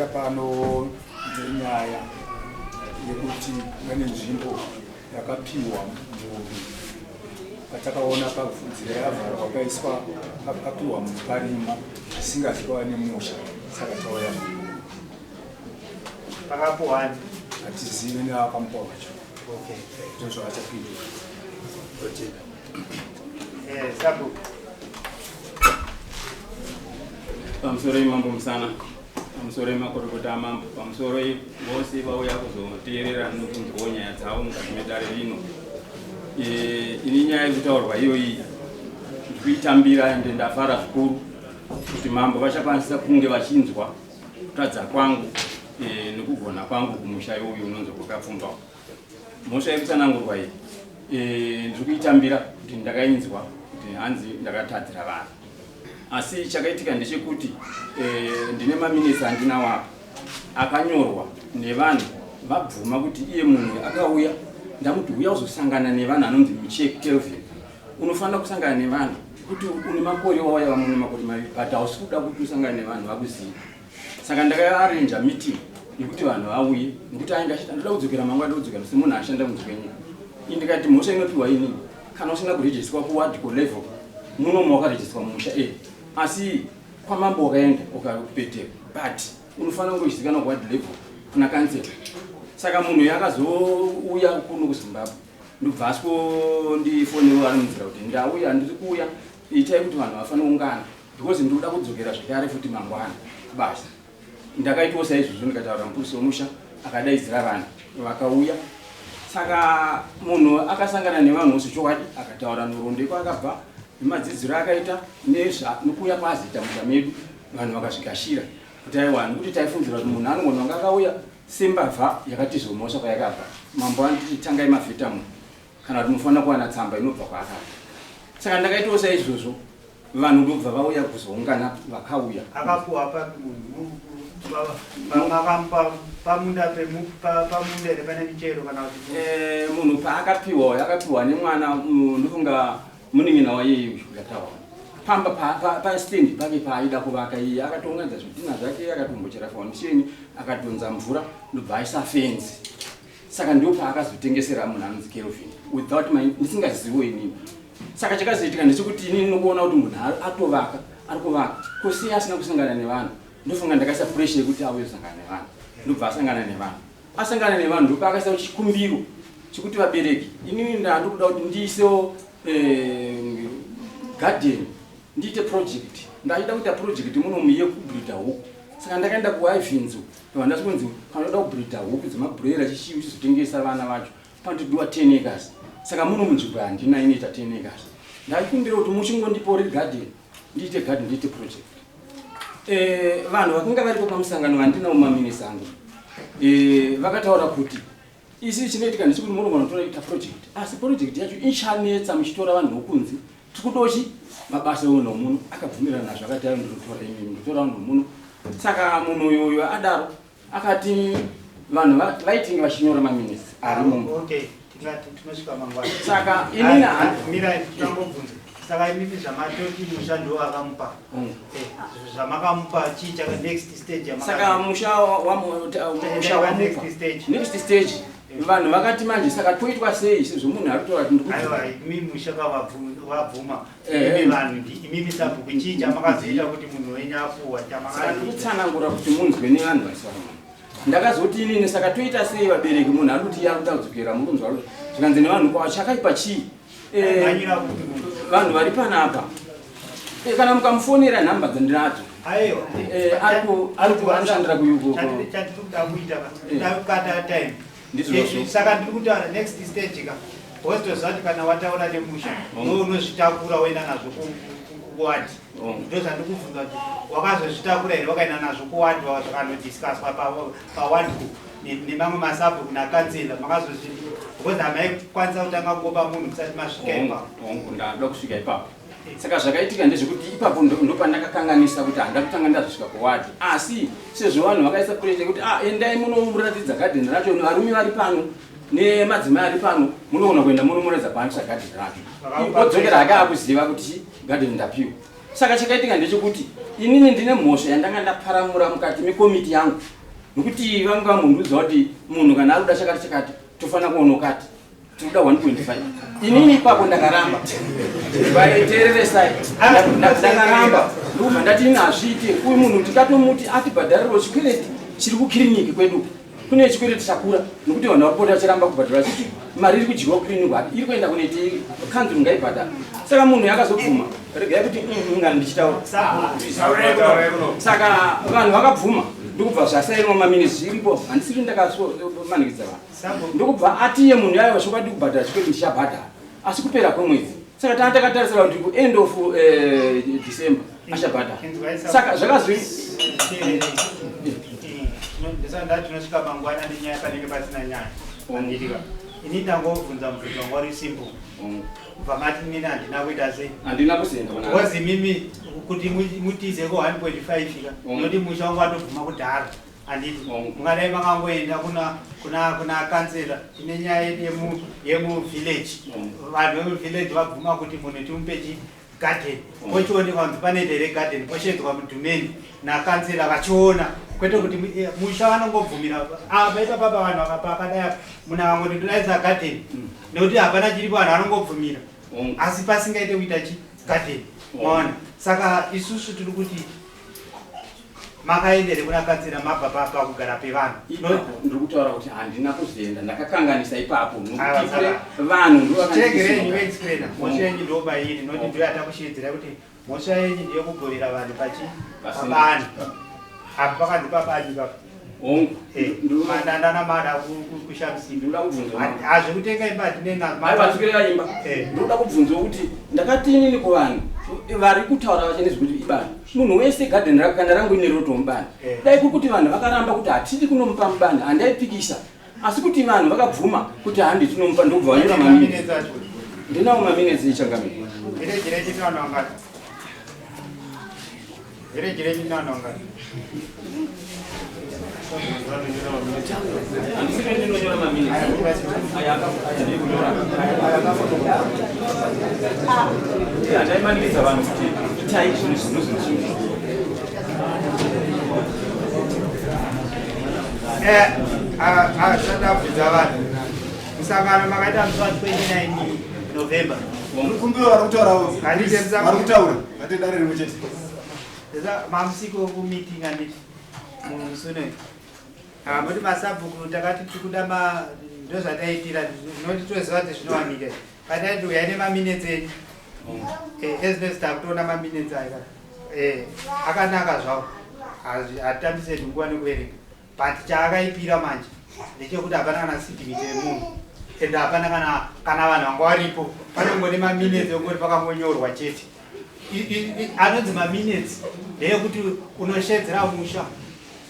Pano ngenyaya yekuti vane nzvimbo yakapiwa munhu patakaona pabvunzira yavharwa pakaiswa papiwa munhu parima zvisingaziviwa nemusha, saka tauya pakapuwani hatizivi neakamupa wacho ndizvo achapindura. Sabu pamusoro imambo musana, pamusoro imakorokota amambo, pamusoro vose vauya kuzoteerera nokunzwawo nyaya dzavo mukati medare rino. Ini nyaya yekutaurwa iyoyi ndikuitambira ende ndafara zvikuru kuti mambo vachakwanisa kunge vachinzwa kutadza kwangu nekugona kwangu kumusha iwoyu unonzi kwakapfumbawo. Mhosva yekutsanangurwa iyi ndikuitambira kuti ndakainzwa kuti hanzi ndakatadzira vanhu. Asi chakaitika ndechekuti ndine maminisi andinawo apa akanyorwa nevanhu vabvuma kuti iye munhu akauya ndamuti uya uzosangana nevanhu anonzi Michek Kelvin, unofanira kusangana nevanhu kuti une makore wauya vamwe makore maviri but hausi kuda kuti usangane nevanhu vakuziva. Saka ndakaarenja meeting yekuti vanhu vauye nekuti ainge achita ndoda kudzokera mangwana, ndoda kudzokera semunhu ashanda kunze kwenyika. Ndikati mhosva inopiwa inini kana usina kurejistwa kuwardco level munomo wakarejistwa mumusha asi kwamambo wakaenda ukapeteka but unofanira kungozivikanwa kuward level kuna kansela. Saka munhu yakazouya kuno kuZimbabwe ndobva asiko ndifonero ari munzira kuti ndauya ndiri kuuya itai kuti vanhu vafanira kuungana because ndikuda kudzokera zvekare futi mangwana basa. Ndakaitwa saizvozvo ndikataura mupusi womusha akadaidzira vanhu vakauya. Saka munhu akasangana nevanhu vose chokwadi akataura nhoroondo kwakabva nemadzidziro akaita nekuuya kwaazoita musha medu vanhu vakazvikashira kuti aiwa nekuti taifunzira kuti munhu anogona kunge akauya sembavha yakatizomosha kwayakabva. Mambo anditi tangai mavheta munhu kana kuti munofanira kuwana tsamba inobva kwaakabva. Saka ndakaitawo saizvozvo vanhu ndobva vauya kuzoungana vakauya. akapuwa papi munhu pamunda ere pane michero kana kuti munhu paakapiwa yakapiwa nemwana ndofunga munin'ina wayeyu yatawa pamba pastendi pake paaida kuvaka iye akatongadza zvidhina zvake akatombochera foundation akatonza mvura ndobva aisa fenzi. Saka ndio paakazotengesera munhu anonzi Kelvin without ndisingaziviwo inini. Saka chakazoitika ndechekuti inini ndinokuona kuti munhu atovaka ari kuvaka kosi asina kusangana nevanhu. Ndofunga ndakaisa pressure yekuti auye kusangana nevanhu ndobva asangana nevanhu. Asangana nevanhu ndopa akaisa chikumbiro chekuti vabereki inini ndandikuda kuti ndiisewo garden ndiite project. Ndaida kuita project munomu yekubreeda huku. Saka ndakaenda kuIvinzu pavanda kunzi kana unoda kubreeda huku dzemabroiler chichivi chizotengesa vana vacho panotidiwa 10 acres. Saka muno munzvimbo handina inoita 10 acres. Ndaikumbira kuti muchingondipawo garden ndiite garden ndiite project. Vanhu vakanga varipo pamusangano vandinawo maminisi angu vakataura kuti isi chinoitika ndechekuti munogona kutoita project asi project yacho inchanetsa muchitora vanhu vokunzi tikutochi mabasa euno muno akabvumirana nazvo akati ayo ndotora imimi ndotora vanhu muno. Saka munhu uyoyo adaro akati vanhu vaitinge vachinyora maminisi ari muno. tinosvika mangwana. Saka inina mira tinongobvunza saka imimi zvamatoti mushando akamupa zvamakamupa chii chaka next stage saka musha wa next stage vanhu vakati manje saka toitwa sei sezvo munhu ari kutora kuti aiwa imimi musha wabvuma vanhu imimi sabhuku chii chamakazoita kuti munhu wenyu apuwa chamakatsanangura kuti munzwe nevanhu vaisarama. Ndakazoti inini saka toita sei vabereki munhu ari kuti yakuda kudzokera mukunzwa zvikanzi nevanhu kwavo chakaipa chii vanhu vari panapa kana mukamufonera nhamba dzandinadzo ari kuvanoshandira chatikuda kuita kata time saka ndiri kutaura next stage ka wozotozati kana wataura nemusha unozvitakura waenda nazvo kuwadi ndozvandikubvunza kuti wakazozvitakura here wakaenda nazvo kuwadi zvakanodiscuswa pawadi nemamwe masabhuku nakansela makazozvii because hamaikwanisa kutanga kungopa munhu musati masvika ipapo. Ndada kusvika ipapo. Saka zvakaitika ndezvekuti ipapo ndopandakakanganisa kuti handada kutanga ndazosvika kuwadi asi sezvo vanhu vakaisa pressure kuti endai munoratidza garden racho varume vari pano nemadzimai ari pano munogona kuenda munomuratidza paanoisa garden racho. Odzokera hake akuziva kuti garden ndapiwa. saka chakaitika ndechekuti inini ndine mhosva yandanga ndaparamura mukati mekomiti yangu nokuti vanga vamunduudza kuti munhu kana ari kuda chakati tofanira kuonokati tinoda 1.5 inini ipapo ndakaramba vaiteereresai ndakaramba ndobva ndati ini hazviite uyu munhu tikatomuti atibhadharirwo chikwereti chiri kukiriniki kwedu kune chikwereti chakura nokuti vanhu varipota vachiramba kubhadhara chiti mari iri kudyiwa kukiriniki ati iri kuenda kuneti kanzuru ngaibhadhara saka munhu yakazobvuma regai kuti ngani ndichitaura saka vanhu vakabvuma ndokubva zvasairwa maminisi zviripo handisiri ndakamanikidza vanhu ndokubva atiye munhu yaiva chokwadi kubhadhara chikwereti ndichabhadhara asi kupera kwemwedzi saka tanga takatarisira kuti kuend of December achabhadhara saka zvakazvi ndisandati tinosvika mangwana nenyaya panenge pasina nyaya anditika ini tangobvunza mubvunzo wangu wari simple kubva mati nini handina kuita sei handina kusenza kozi mimi kuti mutize ko 1.5 ika noti musha wangu watobvuma kudhara handiti mungadai makangoenda kuna kansela ine nyaya yemuvillage vanhu vemuvillage vabvuma kuti munhu timupe garden pochionekwa kunzi pane dere garden poshedzwa mudhumeni nakansela vachiona kwete kuti musha vanongobvumira vaita papa vanhu vakadai munhu akangoti ndodaisa garden nekuti hapana chiripo vanhu vanongobvumira asi pasingaite kuita garden maona saka isusu tiri kuti makaendere kuna kansela mabva pakugara pevanhu ndiri kutaura kuti handina kuzoenda ndakakanganisa ipapo nokuti vanhu ndochegerenyu explaina mhosva yenyu ndoba iri noti ndo yatakushedzera kuti mhosva yenyu ndeyekuborera vanhu pabani apa pakanzi pabani papa mandandana mada kushamisa hazvekutenga imba tinenaavatsikirira imba ndoda kubvunzawo kuti ndakati inini kuvanhu vari kutaura vachinezi kuti ibani munhu wese gadheni rakakanda rangu ine roto mubani dai kuri kuti vanhu vakaramba kuti hatidi kunomupa mubani handaipikisa asi kuti vanhu vakabvuma kuti handi tinomupa ndobva vanyora maminitsi ndinawo maminitsi ichangamiri andaimanikidza vanhu kuti itai zvinhu zvinozvinhu asatavhidza vanhu musangano makaita musi wa 29 November kumbiwa vari kutaurawo vari kutaura atidarire muchete mamusiko kumeeting anditi musuno moti masabhuku takati tikuda ndozvataitira noti toziva kuti zvinowanika pataiti uyai nemaminitsi enyu ezinezita kutoona maminitsi aya akanaka zvavo hatitambiseni nguva nekuverenga but chaakaipira manje ndechekuti hapana kana signature yemunhu ende hapana kana vanhu vanga varipo panongone maminitsi ekuti pakangonyorwa chete anonzi maminitsi ndeyekuti unoshedzera musha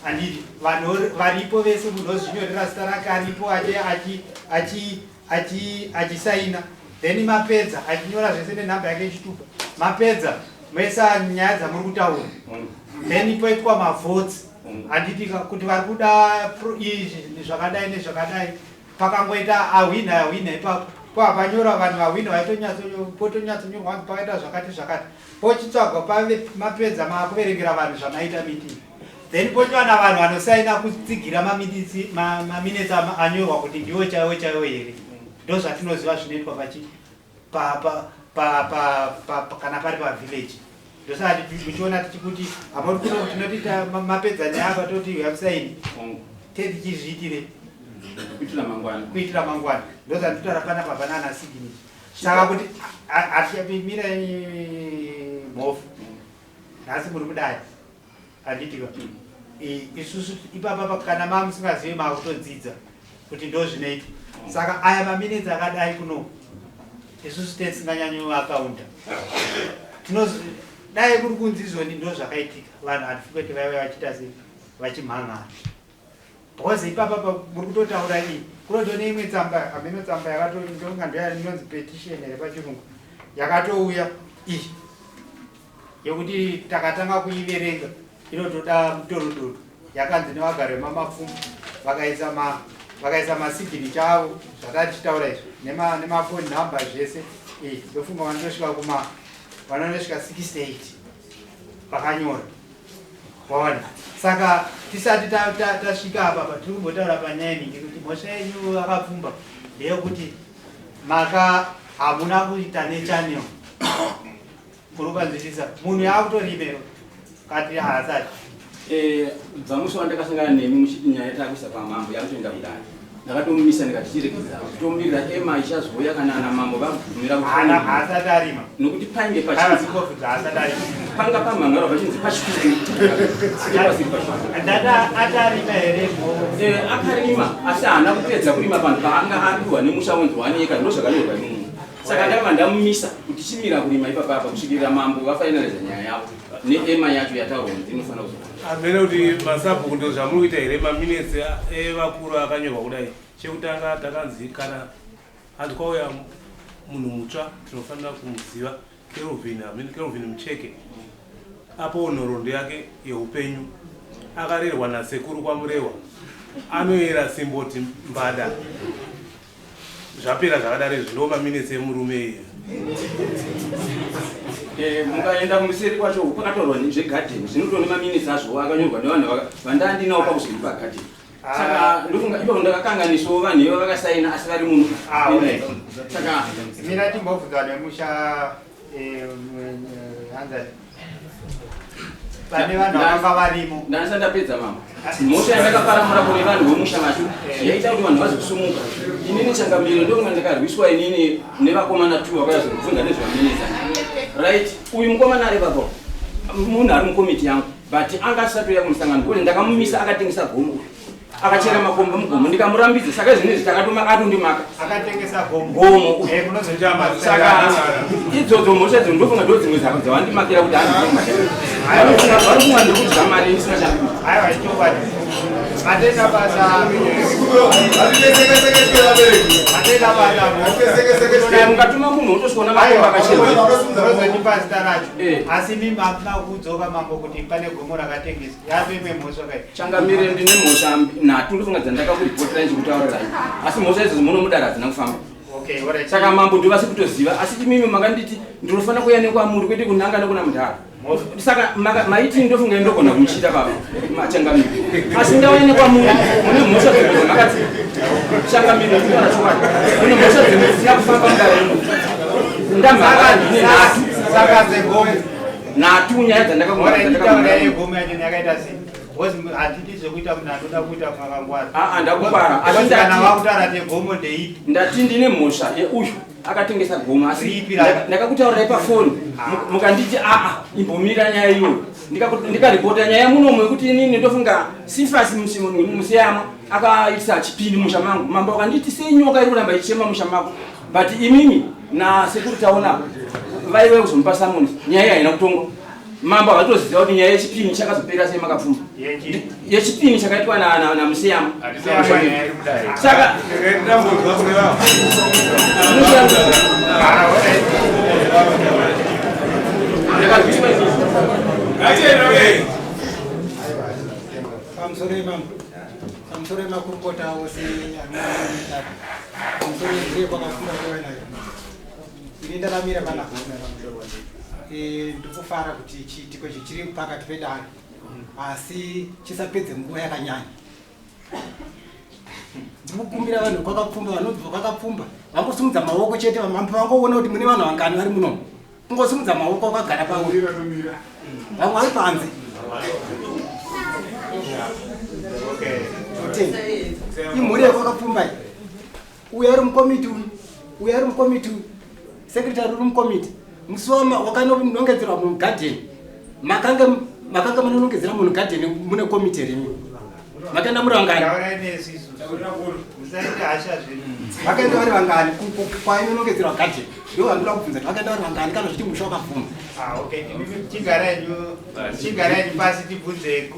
handiti vanhu varipo vese munhu ozvinyorera zita rake aripo achisaina then mapedza achinyora zvese nenhamba yake ichitupa mapedza moisa nyaya dzamuri kutaura then poitwa mavhotes handiti kuti vari kuda izvi zvakadai nezvakadai pakangoita ahwina ipapo po hapanyora vanhu ahwina potonyatsonyorwa pakaita zvakati pochitsvagwa pave mapedza maakuverengera vanhu zvamaita meeting then pochiwana vanhu vanosaina kutsigira maminitsi anyorwa kuti ndiwo chaiwo here ndo zvatinoziva zvinoitwa kana pari pavillage ndosati tichiona tichikuti hapoti kuno tinotita mapedza neapa toti you have signed tichizviitire kuitira mangwana ndozati totara panapa panana signature saka kuti hatichapimira mhofu nhasi muri kudai handitika isusu ipapa kana mamusingazivi maakutodzidza kuti ndo zvinoita saka aya maminitsi akadai kuno isusu tesinganyanyoakaunda dai kuri kunzi izvoni ndo zvakaitika vanhu hatifikoti vaive vachiita sei vachimhangana because ipapa muri kutotaura iyi kunotone imwe tsamba ameno tsamba yakatonga ndoinonzi petition here pachirungu yakatouya iyi yekuti takatanga kuiverenga inotoda mutorododo yakanzi nevagari vemamapfumo vakaisa masignature avo zvatati chitaura izvo nemafoni number zvese ndofunga vanondosvika vanondosvika 68 pakanyora waona. Saka tisati tasvika apa patiri kumbotaura panyaya iyi ngekuti mhosva yenyu akapfumba ndeyekuti maka hamuna kuita nechannel kurukanzwisisa munhu yakutorime kati haasati bvamusi wandakasangana nemi muchiti nyaya yatakuisa pamambo yakutoenda kudai ndakatomumisa ndikati chirekeza tomirira ema ichazoya kana ana mambo vakubvumira haasati arima nokuti painge panga pamhangaro pachinzi pachikuru dada atarima here akarima asi haana kupedza kurima panhu paanga apiwa nemusha wenzi waneka ndo zvakanyorwa imunhu saka ndava ndamumisa kuti chimira kurima ipapapa kusvikira mambo vafainaliza nyaya yavo neema yacho yataurwa kuti inofanira kuzoa amene kuti masabhuku ndo zvamuri kuita here maminitsi evakuru akanyorwa kudai. Chekutanga takanzi kana hanzi kwauya munhu mutsva tinofanira kumuziva Kelvin Mucheke apo nhoroondo yake yeupenyu akarerwa nasekuru kwaMurewa anoyera simboti mbada zvapera zvakadaro ndo maminitsi emurume mukaenda kumuseri kwacho kwakatorwa zvegadheni zvinotone maminitsi azvo akanyorwa nevanhu vandandinawo pakuseri pagadheni. Saka ndofunga ipo ndakakanganiswa vanhu ivo vakasaina asi vari muno. Saka mina timbobvunzwa nemusha hanzani pane vanhu vakanga varimo ndandisa ndapedza mama mhosva yandakaparamura kune vanhu vomusha macho yaita kuti vanhu vazokusumuka inini changamiro ndokunga ndakarwiswa inini nevakomana 2 vakauya zokubvunza nezvamaminitsi right. Uyu mukomana ari papo munhu ari mukomiti yangu but anga asatoya kumusangano kuti ndakamumisa akatengesa gomo akachera makomba mugomo ndikamurambidza saka zvinezvi takatomaka atondimaka akatengesa gomo saka idzodzo mhosva dzo ndofunga ndo dzimwe zako dzawandimakira kuti vari kumwa ndokudya mari ndisina chako aiwa chokwadi atenda basa mukatuma munhu otosvona makomba akachezozonipa zita racho asi mimi hamuna kudzoka mambo kuti pane gomo rakatengeswa yapemwe mhosva kai changamire ndine mhosva 3 ndofunga dzandakakuripotera ndichikutaurirai asi mhosva idzodzo munomudara hadzina kufamba. Saka mambo ndovasi kutoziva asi imimi makanditi ndinofanira kuya nekwamuri kwete kunanga nekuna mudhara. Saka maiti ndofunga ndogona kumuchita baba machangamiro asi ndauya nekwamuri mune mhosva dzimwe makati changamiro ndinotaura chokwadi mune mhosva dzimwe dzisina kufamba mudara ino ndamhaka ndine saka dzegomo 3 nyaya dzandakakuita yegomo yacho yakaita sei hatiti zvekuita munhu anoda kuita makangwara ndakubara kana vakutaura negomo ndeipi ndati ndine mhosva yeuyu akatengesa gomo asi ndakakutaurirai pafoni mukanditi imbomira nyaya iyoyo ndikaripota nyaya munomo yekuti inini ndofunga Sifasi musiyama akaisa chipindi musha mangu mambo akanditi sei nyoka iri kuramba ichichema musha mako but imimi nasekuru taona vaive kuzompa samoni nyaya haina kutongwa. Mambo akatoziva kuti nyaya yechipini chakazopera sei makapfuma yechipini chakaitwa namusiyama saka pamusoro emakurukota ose pamusoro kwakafunda kwevanayo ini ndakamira pana ndikufara kuti chiitiko ichi chiri pakati pedare asi chisapedze nguva yakanyanya. Ndikukumbira vanhu kwakapfumba vanobva kwakapfumba vangosumudza maoko chete vamambo vangoona kuti mune vanhu vangani vari munomu kungosumudza maoko wakagara pauri vamwe vari panze imhuri yekwakapfumba uyu ari mukomiti uyu ari mukomiti sekretary uri mukomiti musoma wakanonongedzerwa munhu gadheni makanga munonongedzera munhu gadheni mune komiti rimwe makaenda muri vangani vakaenda vari vangani kwainonongedzerwa gadheni ndo vandoda kubvunza vakaenda vari vangani kana zviti musha wakapfuma chigaraini pasi tibvunze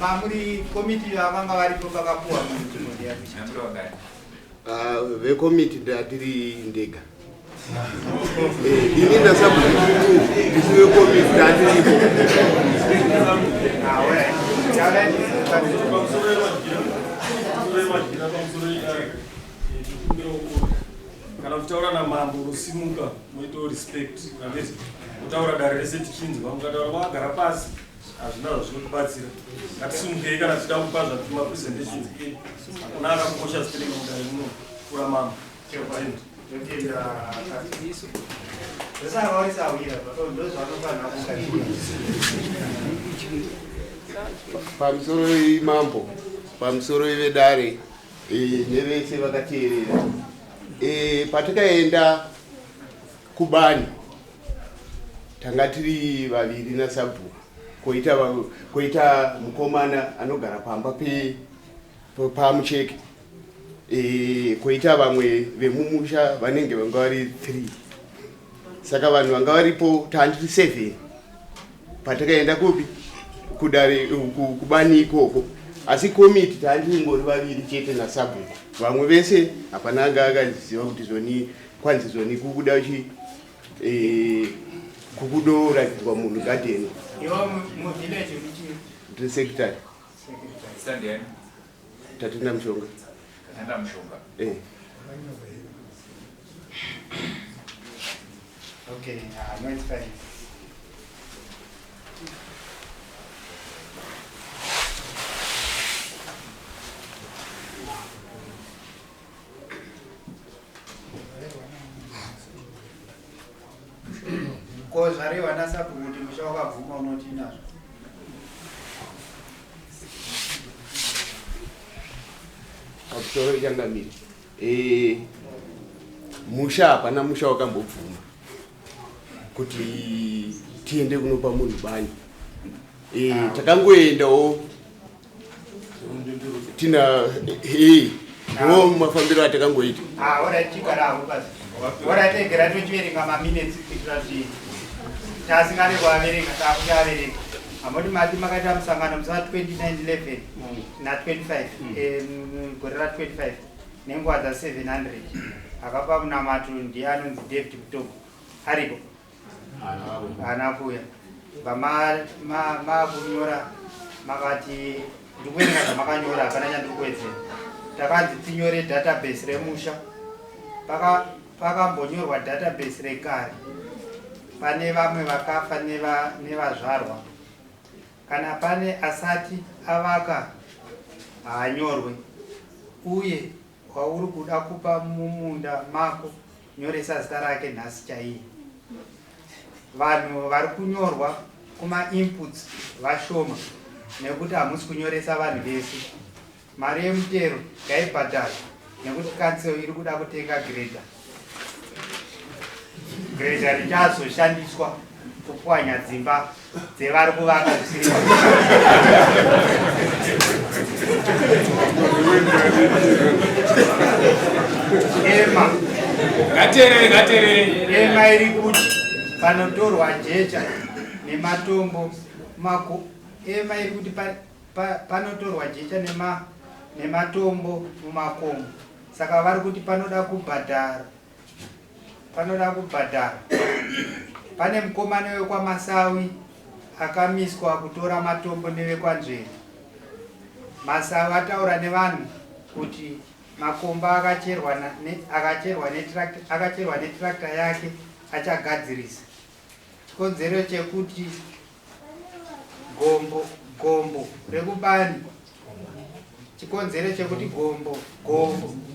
mamuri komiti vakanga varipo pakapuwa vekomiti ndatiri ndega ini ndasabutu ndisiwe komiti ndatiripo kana kutaura namambo rusimuka moito respect anditi kutaura dare rese tichinzwa mukataura makagara pasi hazvinazvo zvinokubatsira ngatisimukei kana tichida kupa zvatimapresentations kuna akakosha spelling mudare muno kura mambo pamusoro imambo pamusoro vedare nevese vakateerera patakaenda kubani tanga tiri vaviri nasabhuku koita mukomana anogara pamba pamucheke koita vamwe vemumusha vanenge vanga vari 3 saka vanhu vanga varipo tandiri 7 patakaenda kupi kudare kubani ikoko asi komiti tandingori vaviri chete nasabhuku vamwe vese hapana anga akaziva kuti zoni kwanzi zoni kukuda chi kukudoragirwa munhu gadheni ndisekitari tatenda mushonga Okay, no, it's fine. Kozari wanasabhuku kuti musha wakabvuma unoti nazvo. pamusoro ichangamiri musha hapana musha wakambobvuma kuti tiende kunopa munhu bani takangoendawo tina ndo mafambiro atakangoita oratikarawo basi orategera tochiverenga maminutes kuitira kuti tasingade kuaverenga takuchiaverenga amoti mati makaita musangano musa 2911 na 25 gore ra25 nenguva dza700 akapa munamato ndiye anonzi David Mutogo aripo haana kuuya makunyora makati ndikuverenga zvamakanyora hapana chandiri kuwedzera takanzi tinyore database remusha pakambonyorwa database rekare pane vamwe vakafa nevazvarwa kana pane asati avaka haanyorwe uye wauri kuda kupa mumunda mako nyoresa zita rake nhasi chaiye vanhu vari kunyorwa kuma-inputs vashoma nekuti hamusi kunyoresa vanhu vese mari yemutero ngaibhadharwa nekuti kansel iri kuda kutenga greda richazoshandiswa kupwanya dzimba dzevari kuvaka zvisiri ema iri kuti panotorwa jecha nematombo ema iri kuti panotorwa jecha nematombo mumakomo saka vari kuti panoda kubhadhara pane mukomana wekwamasawi akamiswa kutora matombo nevekwanzvere masawi ataura nevanhu kuti makomba akacherwa netrakta yake achagadzirisa chikonzero chekuti gombo rekubani chikonzero chekuti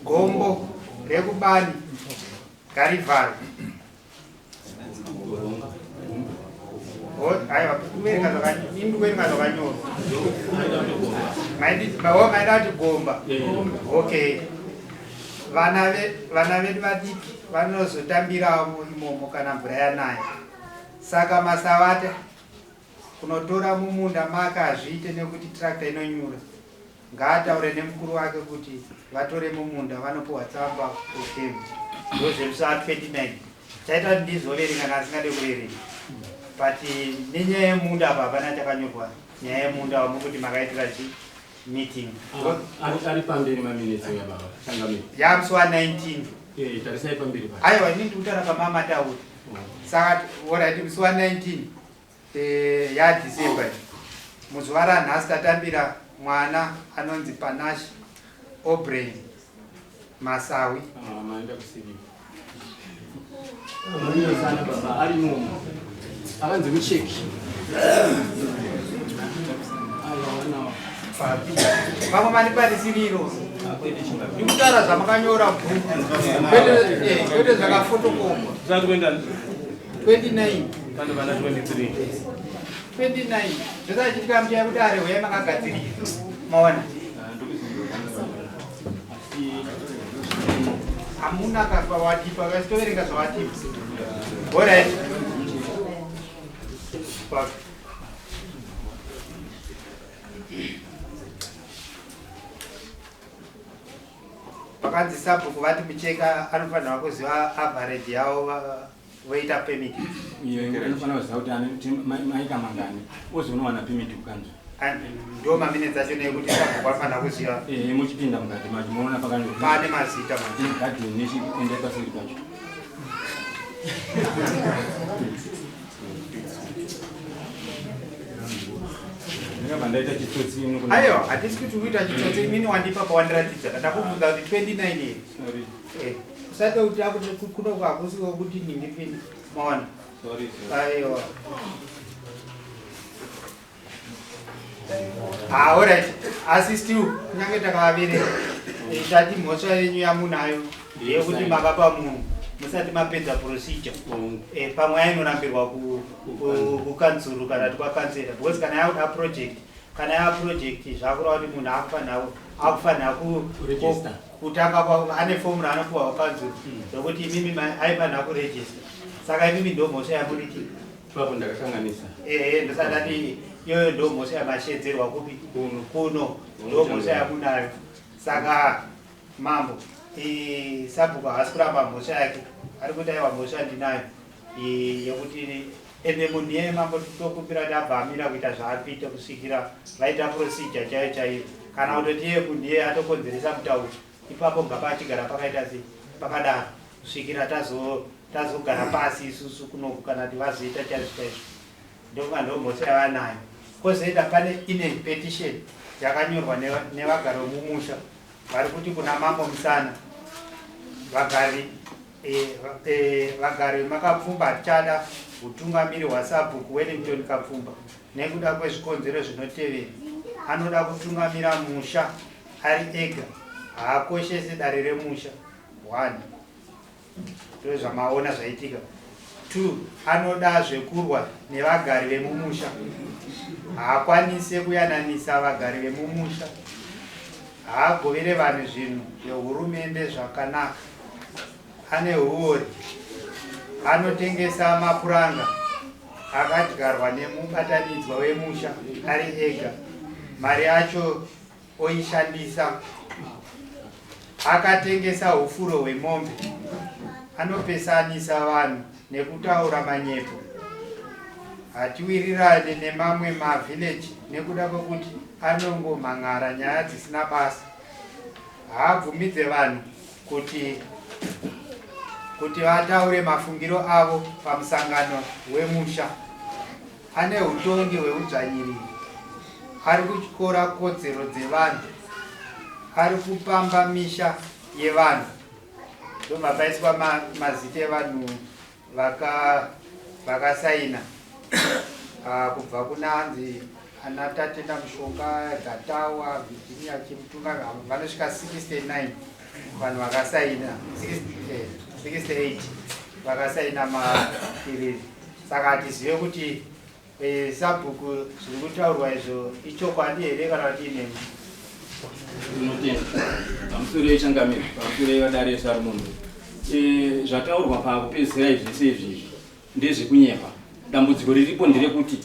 gombo rekubani garivharo aiwa kuverenga zvakanyorwa maida kuti gomba okay vana vedu vadiki vanozotambirawo imomo kana mvura yanaya saka masavata kunotora mumunda make hazviite nekuti trakta inonyura ngaataure nemukuru wake kuti vatore mumunda vanopuhwa tsamba kukembi ndozvemusaa 29 chaita kuti ndizoverenga nasingade kuverenga but nenyaya yemunda apa hapana chakanyorwa nyaya yemunda wamukuti makaitira chi meeting ari pamberi maminutes yababa changamiri yamusi 19 tarisai pamberi pa aiwa ini ndikutaura pamama tauri saka alright musi 19 yaDecember muzuva ranhasi tatambira mwana anonzi Panache O'Brien Masawi Maria sana baba ari mumu. Akanzi kucheki. Vamwe maniparisiriro ndikutaura zvamakanyora kwete zvakafotokomba Zati kwenda 29 kana vana 23. 29 zvisachitika muchaya kuti ari huyai makagadzirira maona hamuna kafa watipa kasitoverenga zvawatipa orit pakanzi sabhuku vati mucheka anofanirwa kuziva average yavo voita permit anofanira kuziva kuti maika mangani ozonowana permit kukanzwa ndo maminitsi acho nekuti sabhuku anofanira kuziva muchipinda mukati macho munoona pane mazita gadheni nechienda pasiri pacho ndaita chitsotsi aiwa hatisi kuti uita chitsotsi mini wandipa pawandiratidza ndakubvunza kuti 29 usade kuti kunoku hakusiko kuti ndingipini maona aiwa alright asi still kunyange takavavereka tati mhosva yenyu yamunayo ndeyekuti makapa munhu musati mapedza procedure pamwe ainorambirwa kukanzuru kana kuti kwakansera because kana yakuda project kana yaproject zvakureva kuti munhu akufanira kutanga ane fomu raanopiwa wakanzuru zvokuti imimi aifanira kuregister saka imimi ndo mhosva yamuriti papo ndakakanganisa ndosati iyoyo ndo mhosva yamashedzerwa kupi kuno ndo mhosva yamunayo saka mambo sabhuku haasi kuramba mhosva yake ari kuti aiwa mhosva ndinayo yekuti ende munhu iyeye mambo tokumbira kuti abva amira kuita zvaapita kusvikira vaita procedure chaiyo chaiyo kana kutoti iye munhu iyeye atokonzeresa mutauro ipapo ngapa achigara pakaita sei pakadaro kusvikira tazogara pasi isusu kunoku kana kuti vazoita chaizvo chaizvo ndokunga ndo mhosva yavanayo kwozoita pane ine petition yakanyorwa nevagari vemumusha vari kuti kuna mambo musana vagari makapfumba hatichada utungamiri hwasabhuku Wellington Kapfumba nekuda kwezvikonzero zvinotevera anoda kutungamira musha ari ega haakoshesi dare remusha 1 ndo zvamaona zvaitika 2 anoda zvekurwa nevagari vemumusha haakwanise kuyananisa vagari vemumusha haagovere vanhu zvinhu zvehurumende zvakanaka ane huori anotengesa mapuranga akadyarwa nemubatanidzwa wemusha ari ega mari yacho oishandisa akatengesa hufuro hwemombe anopesanisa vanhu nekutaura manyepo hatiwirirane nemamwe mavhileji nekuda kwekuti anongomhan'ara nyaya dzisina basa haabvumidze vanhu kuti vataure mafungiro avo pamusangano wemusha ane utongi hweudzvanyiriri ari kutyora kodzero dzevanhu ari kupamba misha yevanhu ndobva paiswa mazita evanhu vakasaina kubva kuna hanzi ana Tatenda Mushonga, Gatawa, Virginia Chimutunga vanosvika 69 vanhu vakasaina 68 vakasaina mapiriri. Saka hatizive kuti sabhuku zviri kutaurwa izvo ichokwadi here kana kuti inemi. Unotenda pamusoro yechangamiro pamusoro yevadare yeSarumondo zvataurwa pakupedzisira zvese izvi ndezvekunyepa. Dambudziko riripo nderekuti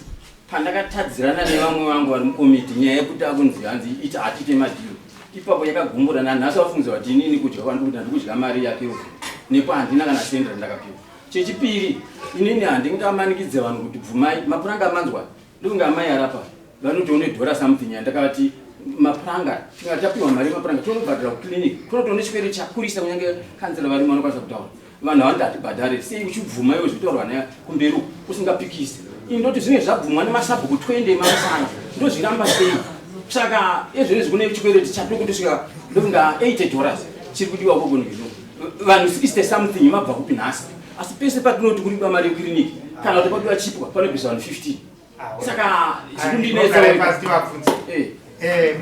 pandakatadzirana nevamwe vangu vari mukomiti nyaya yekuti akunzi hanzi ita hatite madhiro ipapo yakagumburana nhasi vafungidzwa kuti inini kudya kwandikuita ndikudya mari yake nepo handina kana senda randakapiwa. Chechipiri inini handingamanikidze vanhu kuti bvumai mapuranga amanzwa ndokunge amai arapa vanoti une dhora something yandakati mapuranga tapiwa mari mapuranga tonobhadhira kuclinic tonotoone chipere chakurisa kunyange kanzela varimo vanokwanisa kutaura vanhu havandi hatibhadhare sei uchibvuma iwe zvitaurwa naye kumberi usingapikisi indoti zvinenge zvabvumwa nemasabhuku 20 emasana ndozviramba sei. Saka ezvonezvi kune chikwereti chatiri kutosvika ndokunga $80 chiri kudiwa koko nezvino vanhu 60 something mabva kupi nhasi asi pese patinoti kuripa mari yekliniki kana kuti padiwa chipwa panobvisa vanhu 15 saka zvekundinetsa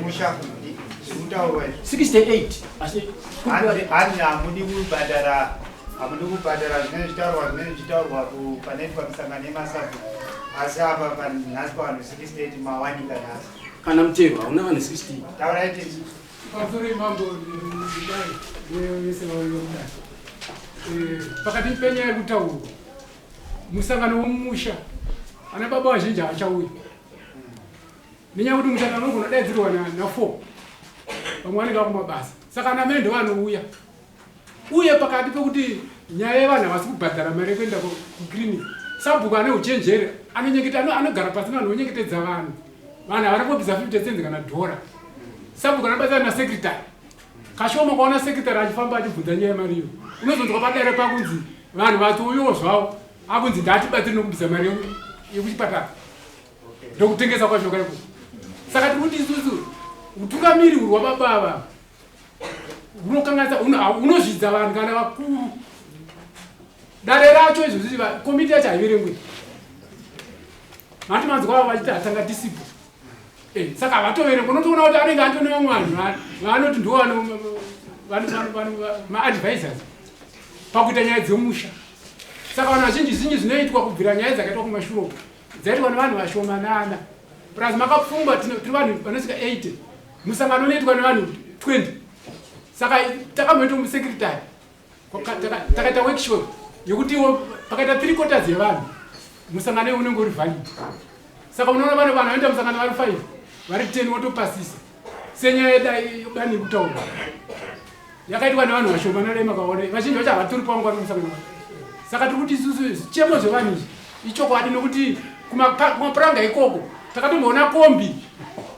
musha zvekutaurwa 68 asi hani hamudi kubhadhara zvimweni zvitaurwa panoitwa misangano yemasabhu asi apa panhasi pavanhu 68 mawanika nhasi kana mutero hauna vanhu 60 tauraiti Pastor mambo pakati penya yekutaurwa musangano womusha ana baba vazhinji havachauya nenyaya kuti musangano unogona daidzirwa na4 vamwe vanenge vakumabasa saka ana mendo vanouya uye pakati pekuti nyaya yevanhu havasi kubhadhara mari yekuenda kukliniki sabhuku ane uchenjeri anogara pasi vanhu vonyengetedza vanhu havari kubvisa 50 cents kana $1 sabhuku anabatsana nasekretary kashoma kwaona sekretary achifamba achibvunza nyaya yemariyo unozonzwa padare pakunzi vanhu vatouyiwo zvavo akunzi ndatibatsiri nokubvisa mari yekuchipatara ndokutengesa kwazvo kaiko saka tiri kuti isusu utungamiri hwababava hunokanganisa hunozvidza vanhu kana vakuru dare racho izvozvi komiti yacho haiverengwe mati manzwa vavo vachiti hatanga tisipo saka havatoverengwa unotoona kuti anenge andone vamwe vanhu vaanoti ndo maadvisors pakuita nyaya dzemusha saka vanhu vazhinji zhinji zvinoitwa kubvira nyaya dzakaitwa kumashuroku dzaitwa nevanhu vashomanana plus makapfungwa tiri vanhu vanosvika 80 musangano unoitwa nevanhu 20 saka takamboita musekretary takaita workshop yekutiwo pakaita 3/4 yevanhu musangano unenge uri valid saka unoona vanhu vanoenda musangano vari 5 vari 10 wotopasisa senyaya yedani yekutaura yakaitwa nevanhu vashomanana makaona vazhinji vacho havatori pangu vari musangano saka tiri kuti isusu zvichemo zvevanhu izvi ichokwadi nokuti kumapuranga ikoko takatomboona kombi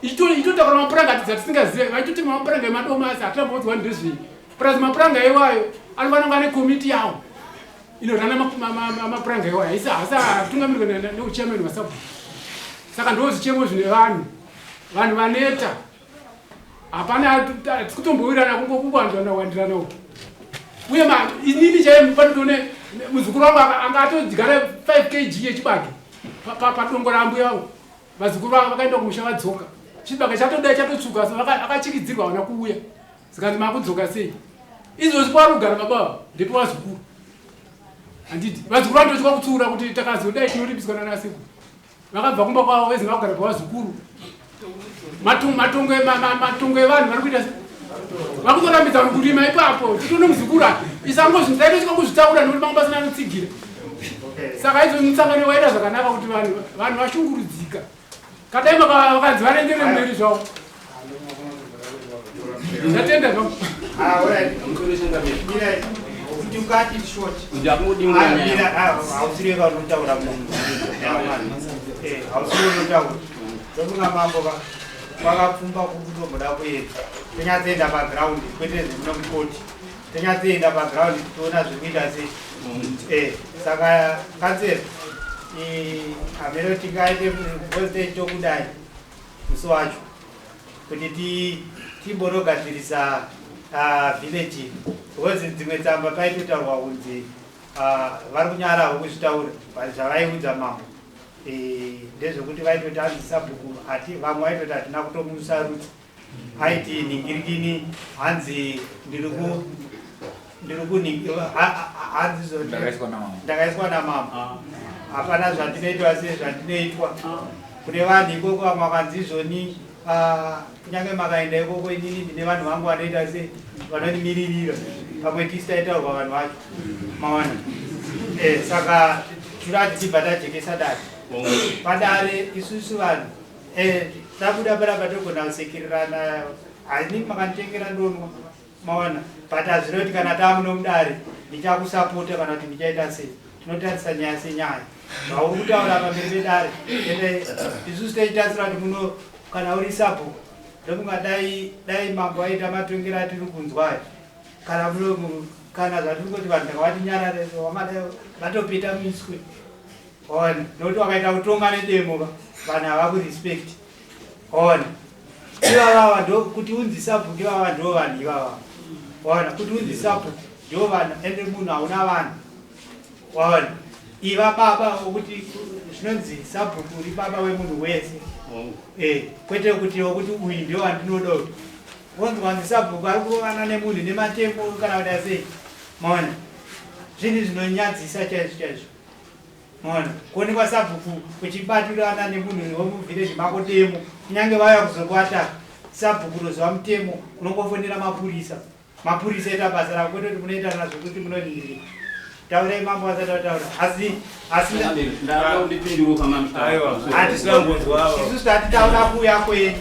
ichotakura mapuranga dzatisingazive vaitoti mapuranga emadomasi hatitambodzwa ndezvei plus mapuranga iwayo anofanira ane komiti yawo inorana mapuranga iwayo asi hatungamirwa neuchairman wasabhuku saka ndo zvichemo zvine vanhu vaneta hapana tikutombowirana kungokuwanzwana wandiranawo uye inini chaiye panotone muzukuru wangu anga atodyara 5 kg yechibage padongo rambuya vangu vazukuru vavo vakaenda kumusha vadzoka chibage chatodai chatotsuka akachikidzirwa vana kuuya zikanzi makudzoka sei izvozvi pavari kugara mabava ndipo vazukuru handiti vazukuru vanotosvika kutsiura kuti takazodai tinoripiswana nasekuru vakabva kumba kwavo vezinga kugara pavazukuru matongo evanhu vari kuita vakutorambidza kurima ipapo titone muzukura isangozvitaitosvika kuzvitaura nokuti mangu pasina anotsigira saka izvo musangano waita zvakanaka kuti vanhu vashungurudzika kadai vakanzi varengere mberi zvavo ndatenda zokunga mambo vakapfumba kutomboda kuenda tinyatsoenda pagiraundi kwete zvimuna mukoti tinyatsoenda pagiraundi toona zvekuita sei saka kanseri hamero tingaite president tokudai musi wacho kuti timbonogadzirisa village because dzimwe tsamba paitotaurwa kunzi vari kunyarawo kuzvitaura zvavaiudza mambo ndezvekuti vaitoti hanzi sabhuku ati vamwe vaitoti hatina kutomusarudza aiti ningirikini hanzi ndakaiswa namama hapana zvandinoitwa se zvandinoitwa kune vanhu ikoko vamwe vakanzi izvoni kunyange makaenda ikoko inini ndine vanhu vangu vanoita se vanonimiririra pamwe tisitaitaurwa vanhu vacho mawana saka turati tibva tajekesa dati padare isusu vanhu tabuda parapa togona kusekererana haini makanditengera ndonwa maona but hazvinoti kana taamuno mudare ndichakusapota kana kuti ndichaita sei tinotarisa nyaya senyaya zvauri kutaura pamberi pedare ende isusu taitasira kuti muno kana uri sabhuku ndokungadai mambo aita matongero atiri kunzwayo kana munomu kana zvatiri kuti vanhu takavati nyarare vatopeta miswe ona nokuti wakaita kutonga nedemo vanhu havakurespect ona ivavava ndo kuti unzi sabhuku ivava ndo vanhu ivava ona kuti unzi sabhuku ndiwo vanhu ende munhu hauna vanhu waona iva baba ukuthi zvinonzi sabhuku uri baba wemunhu wese kwete kuti uyu ndiwo wandinoda wonzwa sabhuku ari kurovana nemunhu nematemo kana kuti asei maona zvinhu zvinonyadzisa chaizvo maona kuonekwa sabhuku uchibatirana nemunhu wemuvhireji mako temo kunyange vauya kuzokuataka sabhuku rozova mutemo unongofonera mapurisa ita basa rako kwete kuti munoita nazvo kuti munodii taurai mambo asati ataura isusu tatitaura kuuya kwenyu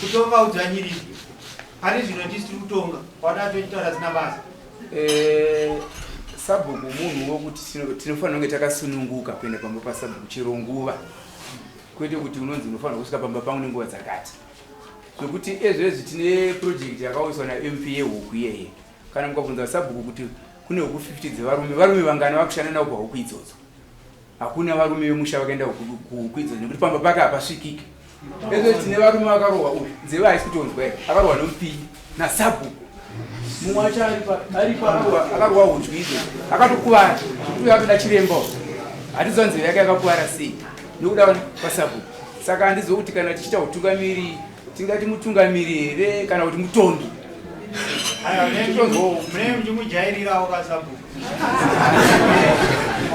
kutonga udzvanyiriri ari zvino tisi tiri kutonga wada tochitaura zina basa sabhuku munhu wokuti tinofanira kunge takasununguka kuenda pamba pasabhuku chero nguva kwete kuti unonzi unofanira kusvika pamba pangu nenguva dzakati zvokuti ezvezvi tine project yakauyiswa naMP yehuku iyeye kana mukabvunza sabhuku kuti kune huku 50 dzevarume vangana vakushanda navo pahuku idzodzo hakuna varume vemusha vakaenda kuhuku idzodzo nekuti pamba pake hapasvikike ezvezvi tine varume vakarohwa uyu nzeve haisi kutonzwa akarohwa nomupinyi nasabhuku mumwe wacho aripa akarohwa hudyu idzo akatokuvara uye atoda chiremba hatiziva nzeve yake yakakuvara sei nekuda kwasabhuku saka handiziva kuti kana tichiita utungamiri tingati mutungamiri here kana kuti mutondi mune muchimujairirawo kasabhuku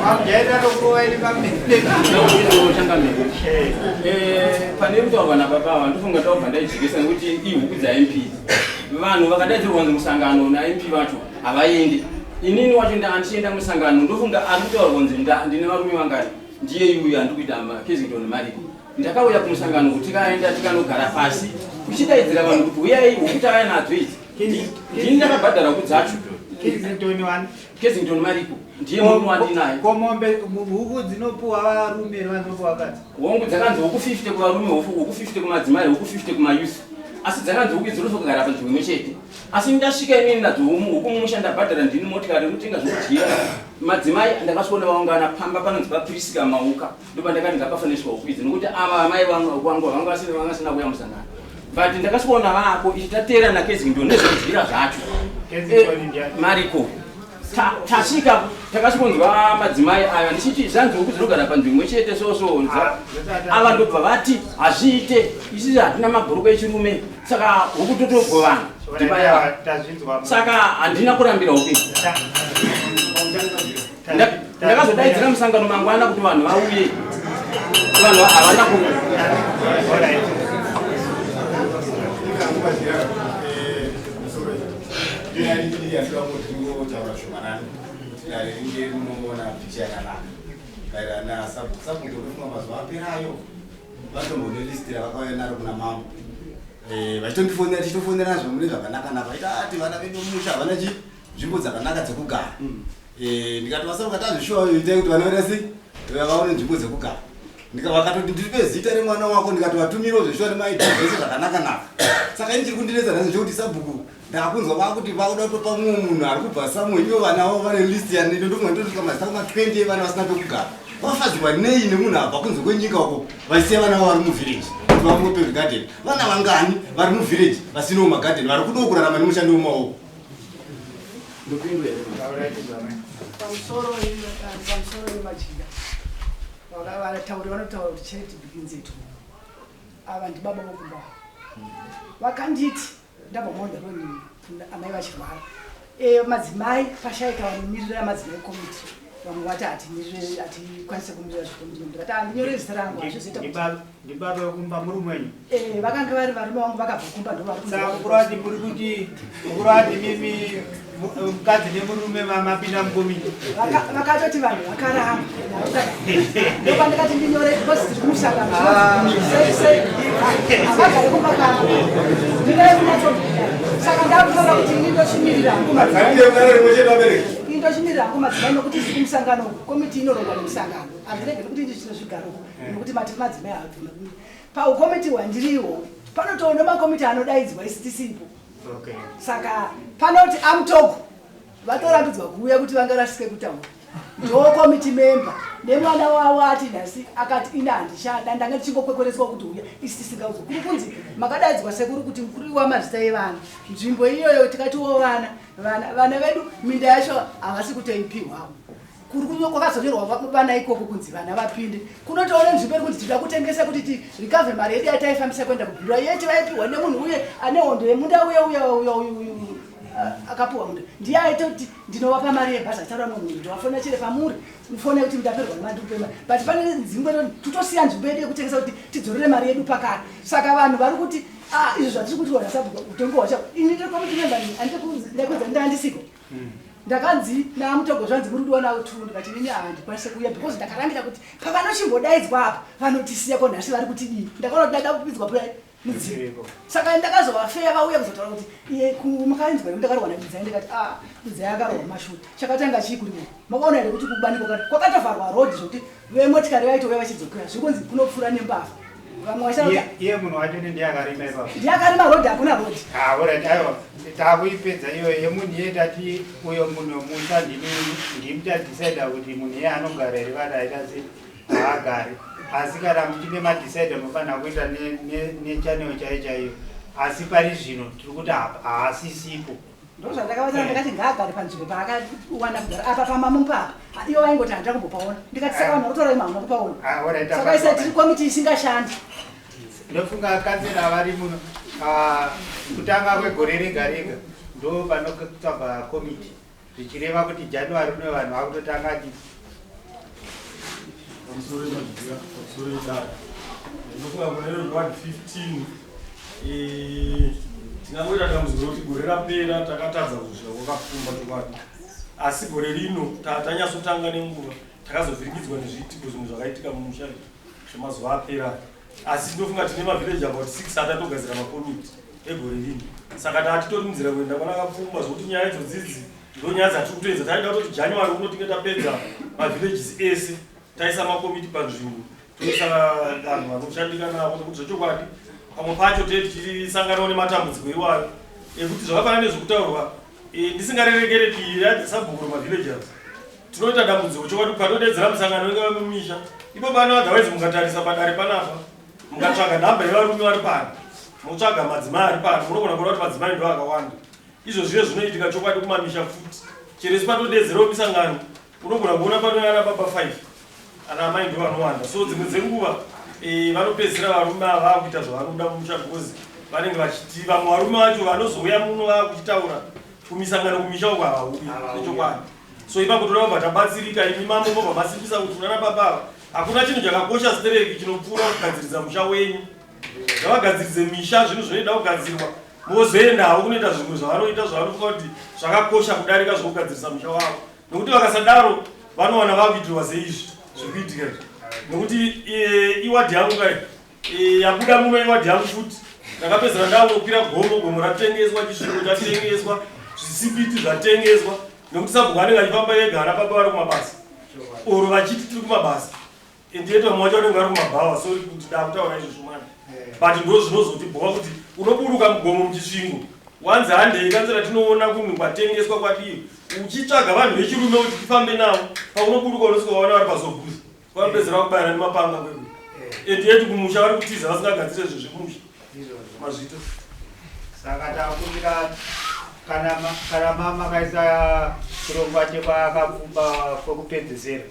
wamujairira tokurovaini pane kutaurwa nababa vandofunga taubva ndaijekesa nekuti ihuku dzaMP vanhu vakadaidzirwa kunzi musangano naMP vacho havaendi inini wacho andichienda musangano ndofunga ari kutaurwa kunzi ndine varume vangani ndiye iuyu handi kuita Kensington Mariko ndakauya kumusangano kuti tikaenda tikanogara pasi uchidaidzira vanhu kuti uyai huku takaya nadzo idzi ndini ndakabhadhara huku dzacho Kensington Mariko ndiye munhu wandinaye komombe huku dzinopuwa varume vanopuwa vakadzi hongu dzakanzi huku 50 kuvarume huku 50 kumadzimai huku 50 kumayusi asi dzakanzi huku dzinozogara panzvimbo imwe chete asi ndasvika inini nadzo huku mumusha ndabhadhara ndini motikari inotenga zvokudyira madzimai ndakasvona vaungana pamba panonzi papirisika mauka ndopa ndakati ngapafaniswa huku idzi nokuti ava amai vangu vanga vasina kuya musangano but ndakasvona vako ichi tateera naKensington nezvokudyira zvacho Mariko tasvika takasvonzwa madzimai aya ndichiti zvanzi huku dzinogara panzvimbo chete sosonza ava ndobva vati hazviite isisi hatina mabhuruku echirume saka huku totogovana saka handina kurambira huku ndakazodaidzira musangano mangwana kuti vanhu vauye vanhu havana vachitofonera tichitofonera nazvo mune zvakanaka-naka vaita ati vana vedu musha havana nzvimbo dzakanaka dzekugara ndikati vasaruka tazvishuwa itai kuti vana vedu sei vaone nzvimbo dzekugara vakatoti ndiripe zita remwana wako ndikati vatumiro zveshuwa nemaita zvese zvakanaka-naka saka ini chiri kundinetsa nhasi chokuti sabhuku ndakakunzwa vakuti vakuda kutopa mumwe munhu ari kubva samwe ivo vana vavo vane list yanito ndokungatotosika mazita kuma20 vana vasina pekugara vafadzwa nei nemunhu abva kunze kwenyika uko vaisiya vana vavo vari muvhireji kuti vamupe zvigadheni vana vangani vari muvhireji vasinawo magadheni vari kudo kurarama nemushando wemaoko pamusoro yemajinga vanotaura kuti charity begins at home ava ndibaba vokumba vakanditi ndabva monderoni amai vachirwara madzimai pashaika vanomirira madzimai komiti vamwe vati hatikwanise kumirira zvikomiti ndikati handinyore zita rangu hazvizoita ndibaba vokumba muri mwenyu vakanga vari varume vangu vakabva kumba ndovakurati muri kuti ukurati mimi mukadzi nemurume vamapinda mukomiti vakatoti vanhu vakaramba ndopa ndikati ndinyore because tiri kumusangano havagare kumba kavo ndinaemunacho saka ndakutora kuti indoshimirira hangu madzimai nokuti tiri kumusangano komiti inorongwa nemusangano handiregere kuti ndichino zvigaroko nokuti matiri madzimai haabvina paukomiti hwandiriwo panotoona makomiti anodaidzwa isi tisipo saka panoti amutogo vatorambidzwa kuuya kuti vangarasike kutaura ndo committee member nemwana wawo ati nhasi akati ina handishanda ndanga tichingokwekoreswa kuti uya isi tisingauzo kuri kunzi makadaidzwa sekuru kuti mukuru wamazita evana nzvimbo iyoyo tikatiwo vana vedu minda yacho havasi kutoipiwawo kuri kunyo kwakazonyorwa vana ikoko kunzi vana vapinde kunotoona nzvimbo iri kunzi tida kutengesa kuti recover mari yedu yataifambisa kuenda kubhirwa yeti vaipiwa nemunhu uye ane hondo yemunda uya akapuwa munda ndiye aita kuti ndinovapa mari yebhaza taura munhu ndowafona chire pamuri mufone kuti mutaperwa nemandikupema but pane nzvimbo tutosiya nzvimbo yedu yekutengesa kuti tidzorere mari yedu pakati saka vanhu vari kuti izvo zvatiri kuti wona sabhuka utongo wacha ini ndirikomitinemba ndikuza ndandisiko ndakanzi namutogo zvanzi muri kudiwa nawo tu ndikati nini handikwanise kuuya because ndakarambira kuti pavanochimbodaidzwa apa vanotisiya konhasi vari kuti dii ndakaona kuti ndada kupidzwa mudzivo saka ndakazovafeya vauya kuzotaura kuti iye makainzwa ndakarohwa nabidza ndikati bidza yakarohwa mashuta chakatanga chii kurimo makaona here kuti kubaniko kwakatovharwa rodhi zvokuti vemotikari vaitouya vachidzokera zvikunzi kunopfuura nembavha iye munhu wacho ndiyakarima ipapo ndiyakarima rodhi hakuna rodhi aiwa takuipedza iyoyo yemunhu iye tati uyo munhu musha ndimutadhisaida kuti munhu iye anogara here vadaita sei haagari asi kana muchine madhisaida munofanira kuita nechaneo chaiyo chaiyo asi pari zvino tiri kuti haasisipo ndozvandakavataa ndakati ngaagare panzvimbo paakawana kugara apa pamamupapa ivo vaingoti handira kumbopaona ndikati saka vanhu vakutora imama kupaona saka isa tiri komiti isingashandi ndofunga kansela vari muno kutanga kwegore rega rega ndo panotsvagwa komiti zvichireva kuti january uno vanhu vakutotanga ti ndofunga kune rward 15 tinangoita dambudziko kuti gore rapera takatadza kuzvika kwakapfumba chokwadi asi gore rino tanyatsotanga nenguva takazovhirikidzwa nezviitiko zvimwe zvakaitika mumusha zvemazuva apera asi ndofunga tine mavhileji about 6 atatogadzira makomiti egore rino saka taatitori munzira kuenda kwanakapfumba zvokuti nyaya idzodzidzi ndonyaya dzatiri kutoedza taida kuti january uno tinge tapedza mavillages ese taisa makomiti panzvimbo toisa vanhu vanoshandika navo nekuti zvechokwadi pamwe pacho tichisanganawo nematambudziko iwayo ekuti zvakafanana nezvokutaurwa ndisingarerekere sabhuku remavillages tinoita dambudziko chokwadi patodedzera musangano ingava mumisha ipo pano otherwise mukatarisa padare panapa mukatsvaga nhamba yevarume vari pano mutsvaga madzimai ari pano munogona kuona kuti madzimai ndo akawanda izvo zvive zvinoitika chokwadi kumamisha futi cheresi patodedzerawo misangano unogona kuona pano ana baba 5 ana amai ndo vanowanda so dzimwe dzenguva vanopedzisira varume ava vakuita zvavanoda mumusha because vanenge vachiti vamwe varume vacho vanozouya muno vakuchitaura kumisangano kumisha uko havauyi nechokwadi so ipapo toda kubva tabatsirika imi mambo mobva masimbisa kuti unana baba ava hakuna chinhu chakakosha stereki chinopfuura kugadziridza musha wenyu ngavagadziridze misha zvinhu zvinoida kugadzirwa mozoendawo kunoita zvimwe zvavanoita zvavanofunga kuti zvakakosha kudarika zvokugadzirisa musha wavo nekuti vakasadaro vanowana vakuitirwa seizvi zvekuitika nekuti iwadhi yangu kai yabuda muno iwadhi yangu futi ndakapedzera ndanokwira gomo ratengeswa chisvingo chatengeswa zvisipiti zvatengeswa nekuti sabhuku anenge achifamba ega ana baba vari kumabasa oro vachiti tiri kumabasa ndiyeto vamwe vacho vanenge vari kumabhawa so kuti da kutaura izvo zvomwana but ndo zvinozotibhoka kuti unoburuka mugomo muchisvingo wanzi handei kansela tinoona kunhu kwatengeswa kwadiyo uchitsvaga vanhu vechirume kuti tifambe navo paunoburuka unosvika vaona vari pazobhuzi vanopedzera kubayana nemapanga kwedu ndiyeti kumusha vari kutiza vasingagadzire izvo zvemusha mazvito saka takumbira kana makaisa kurongwa chekwakapfumba kwekupedzesera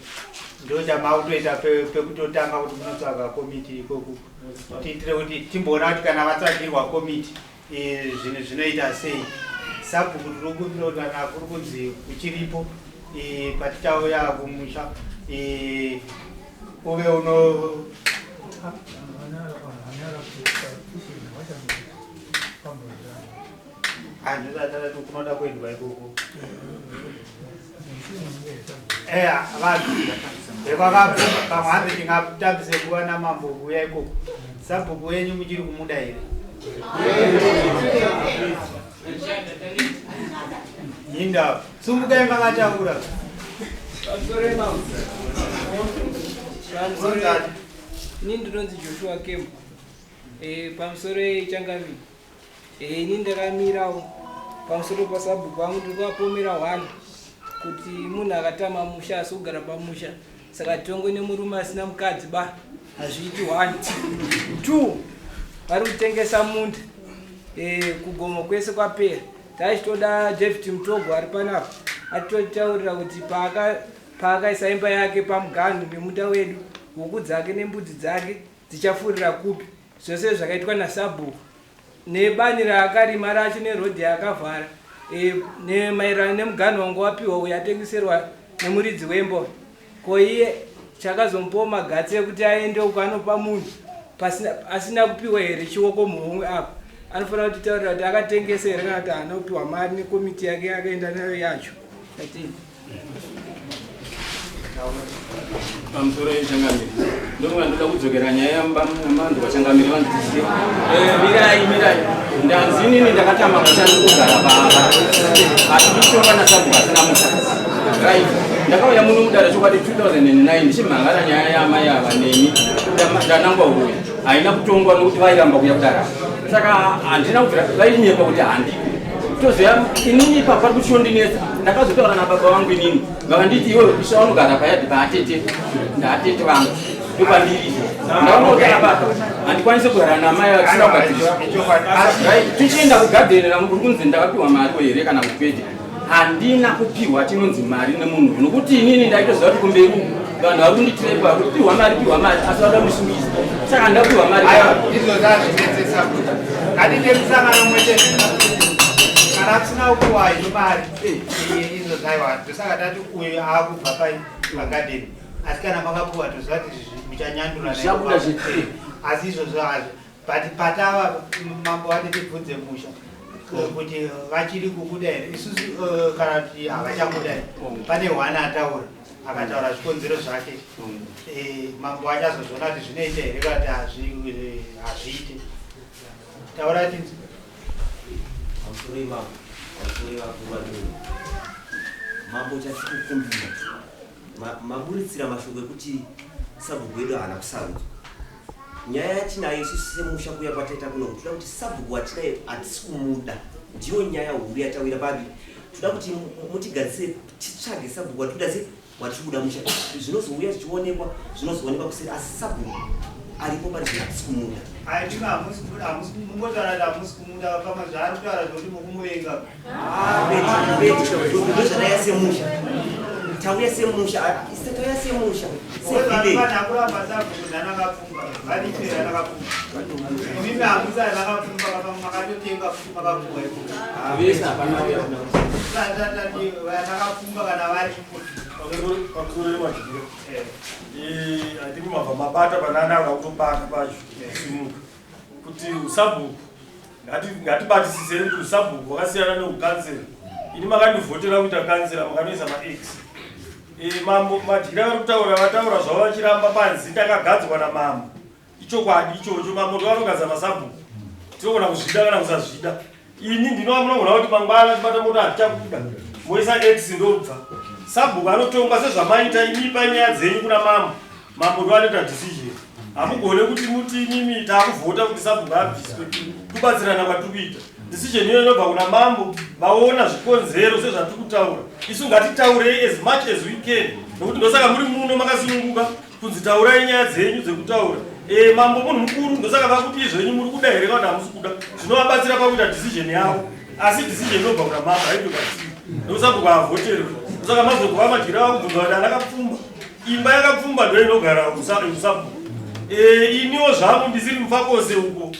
ndo chamautoita pekutotanga kuti munotsvaga komiti ikoko tiitire kuti timboona kuti kana vatsvagirwa komiti zvinhu zvinoita sei sabhuku tirikumbira kuti kana kuri kunzi uchiripo patichauya kumusha uve uno kunoda kuendwa ikoko vanhu vekwakapfumba pamwe hanzi tingatambise kuva namambo kuya ikoko sabhuku yenyu muchiri kumuda here inda sumukai makataura ini ndinonzi Joshua Kemp pamusoro echangavi ini ndakamirawo pamusoro pasabhuku vangu ndiri kuvapomera 1 kuti munhu akatama musha asi kugara pamusha. Saka tongo nemurume asina mukadzi ba hazviiti 1 2 vari kutengesa munda kugomo kwese kwapera. Tachitoda David Mutogo ari panapa atitotaurira kuti paakaisa imba yake pamuganhu nemunda wedu, huku dzake nembudzi dzake dzichafurira kupi. Zvose zvakaitwa naSabhuku nebani raakarima racho nerodhi yaakavhara nemaererano nemuganhu wangu wapiwa uyo atengeserwa nemuridzi wemba. Ko iye chakazomupawo magatsi ekuti aende uko anopa munhu asina kupiwa here chioko muhomwe apa. Anofanira kutitaurira kuti akatengesa here kana kuti haana kupiwa mari nekomiti yake yakaenda nayo yacho. Pamusoro yechangamiri ndomwe ndoda kudzokera nyaya yamando vachangamiri vanzisiye mirai ndanzi inini ndakatama vashandi kugara paapa asi ndichitonga naSabhuku asina musha right. Ndakauya muno mudare chokwadi 2009 ndichimhangana nyaya yamai ava neni ndanangwa uyu haina kutongwa nokuti vairamba kuya kudara, saka handina kuti vainyepa kuti handi tozoya inini pari kuchondinetsa. Ndakazotaura nababa vangu inini vakanditi iwe isha vanogara payadhi paatete ndaatete vangu ndopandiri ndaunogara baba handikwanisi kugara namai asina kugadziriswa tichienda kugadhenera muri kunzi ndakapiwa mari here kana kupete. Handina kupiwa chinonzi mari nemunhu nokuti inini ndaitoziva kuti kumberi vanhu vari kunditirepa kupiwa mari asi vada musungisa, saka handapiwa mari. Izvo zvazvinetsesa kuti handine musangano mwete kana kusina kupiwa ino mari izvo zvaiwa. Ndosaka tati uyu aakubva pagadheni asi kana makapiwa toziva kuti muchanyandura asi izvozvo hazvo but patava mambo atete bvudze musha kuti vachiri kubuda here isusu kana kuti havachambuda here. Pane hwana ataura akataura zvikonzero zvake mambo achazozvona kuti zvinoita here kana kuti hazviite. Taura tinzi mambo chasikukumbira maburitsira mashoko ekuti Sabhuku wedu haana kusarudzwa. Nyaya yatinayo isusu semusha kuya kwataita kuno toda kuti Sabhuku watinayo hatisi kumuda, ndiyo nyaya huru yatawira papi. Toda kuti mutigadzire titsvage Sabhuku watinoda sei watiri kuda musha zvinozouya zvichionekwa zvinozoonekwa kuseri, asi Sabhuku aripo pari hatisi kumuda. aitina hamusi mungotaura kuti hamusi kumuda pama zvaari kutaura zvokuti mukumuvenga ndozvataya semusha tauya semusha tauya semusha sekuramba Sabhuku ndanakapfumba vanipera nakapfumba imimi hamusai vakapfumba makatotenga futi makapfumba nakapfumba kana varipo pamusoro yemajira hatiki mabva mabata pananaura kutobata pacho simuka kuti Sabhuku ngatibatisisei kuti Sabhuku wakasiyana neukansera. Ini makandivhotera kuita kansera makanoisa max mambo majira vari kutaura vataura zvavo vachiramba panzi takagadzwa namambo. Ichokwadi ichocho mambo ndovanogadzama Sabhuku tinogona kuzvida kana kusazvida. Ini ndinoamunogona kuti mangwana tibata moto hatichakuda moisa x ndobva. Sabhuku anotonga sezvamaita imipa nyaya dzenyu kuna mambo ndovanoita decision. Hamugone kuti muti imimi taakuvhota kuti Sabhuku abviswe kubatsirana kwatikuita. Decision iyo inobva kuna mambo vaona zvikonzero sezvatiri kutaura. Isu ngatitaurei as much as we can nokuti ndosaka muri muno makasununguka kunzi taurai nyaya dzenyu dzekutaura. Mambo munhu mukuru ndosaka vakuti izvenyu muri kuda here kana hamusi kuda zvinovabatsira pakuita decision yavo, asi decision inobva kuna mambo haibve kwatiri nokuti Sabhuku haavhoterwe. Saka mazokuva majira vakubvunza kuti andakapfumba imba yakapfumba ndo inogara Sabhuku. Iniwo zvangu ndisiri mufakose uko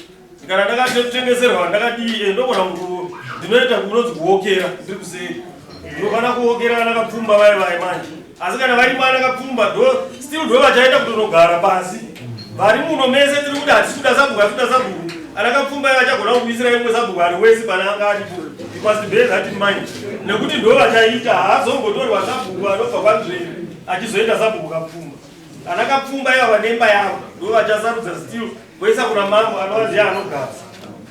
kana ndakatengeserwa ndakadii ndogona kuti ndinoita kunonzi kuokera ndiri kuseri ndinofana kuokera kana kapfumba vai manje, asi kana vari mana kapfumba still ndo vachaita kutonogara pasi vari muno mese tiri kuti hatisuda Sabhuku Sabhuku anakapfumba vachagona kuisira imwe Sabhuku ari wese pana anga atipo you must bear that in mind nekuti ndo vachaita haazongotorwa Sabhuku anobva kwanzveni achizoita Sabhuku kapfumba. Anakapfumba iva nemba yavo ndo vachasarudza still kuisa kuna mambo anovaziya anogara.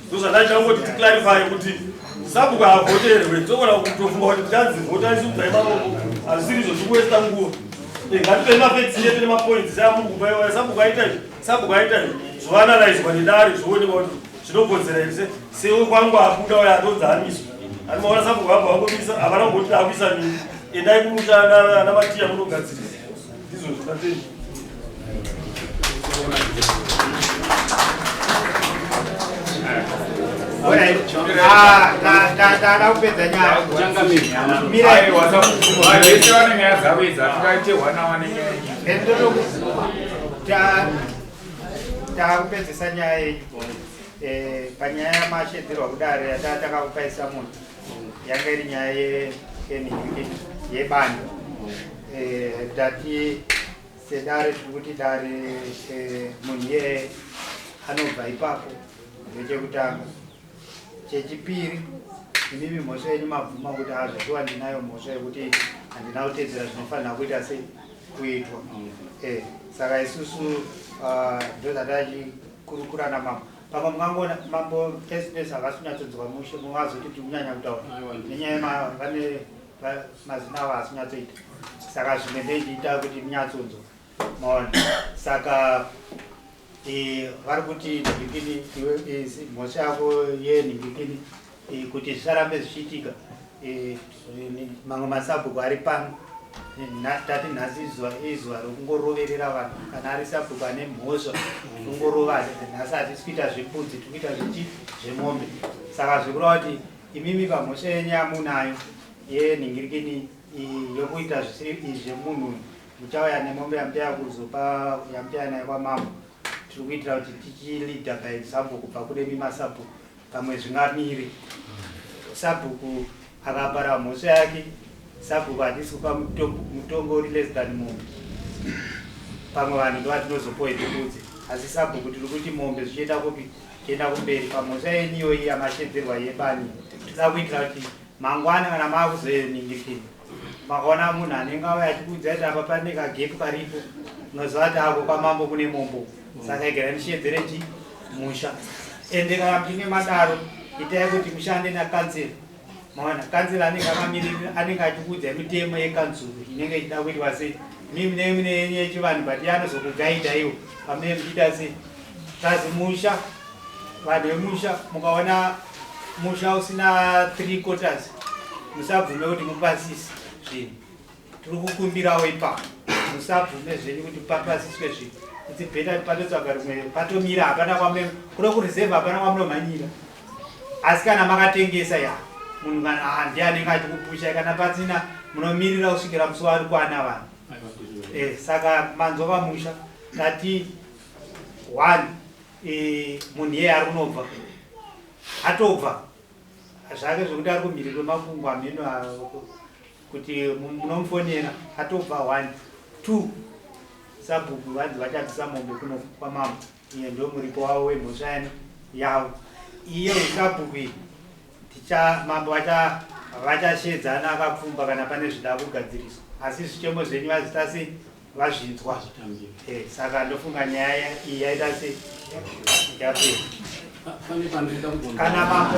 Ndozvatachangoti ticlarify kuti Sabhuku haavhoterwe togona kutofunga kuti tanzi vhota isikudzai maoko hazvisiri izvo zvikuwesta nguva. Ngatipe mafacts yedu nemapoints seamurikupa iwaya Sabhuku aita zvoanalyzwa nedare zvoonekwa kuti zvinokonzera here sewe kwangu abuda uya atodzaniswa. Ani maona Sabhuku abva wangomisa havana kungoti akuisa nini endai kumushana namatiya munogadzirisa ndizvo zvitateni ndada kupedza nyaya takupedzesa nyaya yenyu panyaya yamashedzerwa kudare yatakakupaisa munhu yanga iri nyaya yebani tati sedare tiri kuti dare munhu iye anobva ipapo ndechekutanga. Chechipiri, inimi mhosva yenyu mabvuma kuti zvatiwa ndinayo mhosva yekuti handina kutedzera zvinofanira kuita sei kuitwa. Saka isusu ndo zvatachikurukura mambo. Pamwe mungangona mambo pesi akasunyatsonzwa mushe mungazoti kunyanya kutaura nenyaya vane mazina avo asinyatsoita. Saka zvimwe ndezviita kuti munyatsonzwa maona. Saka vari kuti ndikini mhosva yako yenhingikini kuti zvisarambe zvichiitika mamwe masabhuku ari pano tati nhasi izuva rokungoroverera vanhu kana ari sabhuku ane mhosva kungorova nhasi hatisi kuita zvepudzi tiri kuita zvemombe. Saka zvikureva kuti imimi pamhosva yenyu yamunayo yenhingirikini yokuita zvisiri zvemunhu muchauya nemombe yamuchaya kuzopa yamuchaya nayo kwamambo. Tiri kuitira kuti tichilidha by example kubva kune mimasabhuku pamwe zvingamiri. Sabhuku akapara mhosva yake sabhuku hatisi kupa mutongo uri less than mombe. Pamwe vanhu ndo vatinozopohwe tikudze asi sabhuku tiri kuti mombe zvichienda kupi tienda kumberi. Pamhosva yenyu iyoyi yamashedzerwa yebani tinoda kuitira kuti mangwana kana maakuzoeningikini makaona munhu anenge auya achikuudza kuti apa pane kagepu karipo unoziva kuti ako kwamambo kune mombo. Saka igara nishedzere musha ende kana muchinge madaro itai kuti mushande nakansela. Maona kansela anenge akamirira anenge achikuudza mitemo yekanzuru inenge ichida kuitwa sei. Mimi nemune yenyu yechivanhu but anozokugaidha iwo pamene muchiita sei. Kazi musha vanhu vemusha mukaona musha usina 3/4 musabvume kuti mupasise zvinhu. Tiri kukumbirawo ipapo musabvume zvenyu kuti papasiswe zvinhu. It's better patotsvaga rimwe patomira hapana kwamene kuda kureserve hapana kwamunomhanyira. Asi kana makatengesa ya munhu kana ndianenge achikupusha kana pasina munomirira kusvikira musi wari kuwana vanhu. Saka manzwa pamusha tati 1 munhu iye ari kunobva atobva zvake zvokuti ari kumhiri kwemakungwa ameno kuti munomufonera atobva 1 2 sabhuku vanzi vachabvisa mombe kuno kwamambo. Iye ndio muripo wavo wemhosva yavo iyo sabhuku iyi mambo vachashedzana akapfumba kana pane zvida kugadziriswa asi zvichemo zvenyu vazita sei vazvinzwa. Saka ndofunga nyaya iyi yaita sei yapera kana mambo